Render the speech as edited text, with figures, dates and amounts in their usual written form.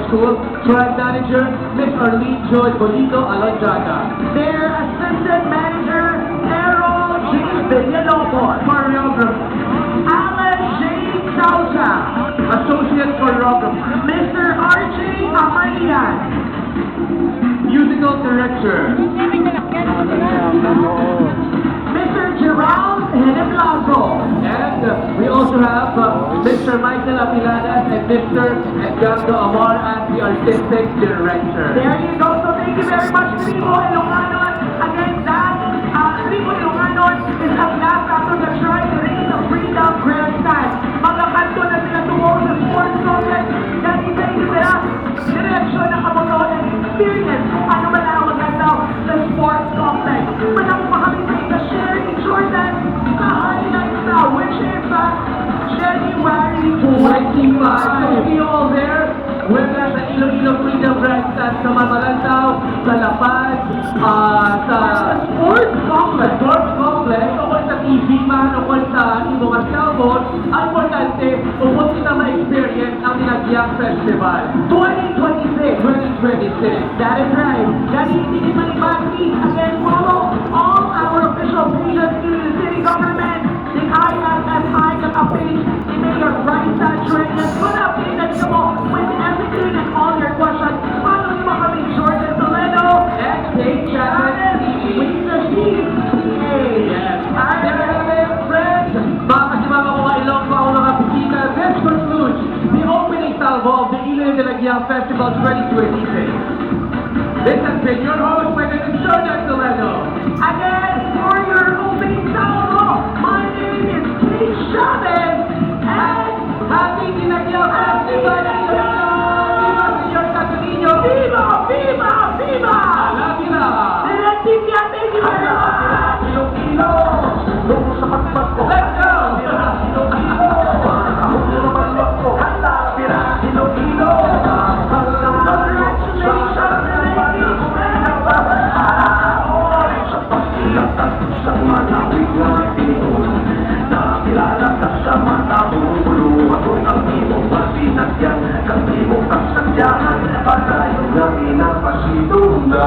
School, Track Manager, Miss Arlene Joy Bonito Alondrada. Their Assistant Manager, Errol J. Villalobos. Choreographer, Alan J. Sausa. Associate Choreographer, Mr. R.J. Amalian. Musical Director, Mr. Gerald Heneblazo. and we also have Mr. Michael Apilanas and Mr. Edgardo Amor as the Artistic Director. There you go. So thank you very much, Tribo Ilonganon. Again, that Tribo Ilonganon is the last after the Tri-Terrain of Freedom Grandstand. Mga kanto na sila tungo sa sports complex. Yan isa-isa sila. Direksyon na kamoton and experience kung ano man ang maganda sa sports complex. Manang makamit sa ika Sherry Jordan sa highlights na, which is January 25. So see you all there. We're at the Iloilo Freedom Grandstand sa Mamalantaw, sa Lapad, sa Sports complex. Sports Complex, o kung sa TV man, o kung sa ibang Salmon, ang importante, upos kita ma-experience ang Ninagyang Festival 2026. 2026. That is right. Dahil hindi malibati, again, follow all our official pages to the city government. The ISSI page, the Mayor Bryce Trent, put up in mo with everything and all your questions. Follow mo kami, Jordan Toledo, And Dave Chapman TV. with the CPA. Yes. And there you have it, friends. Mga kasimama ko kailong ko ako mga bisita. This concludes the opening salvo of the Iloilo Dalagyang Festival 2026. This has been your host, my name is Jordan Toledo. Again, for your opening salvo, my name is Kate Chavez, and Happy Dinagyang Festival! Viva Señor Casolino! Viva! Viva! Viva! Alabila! Directing niya, thank you very much! Ilocino! Let's go! Padayon na pinapasitong na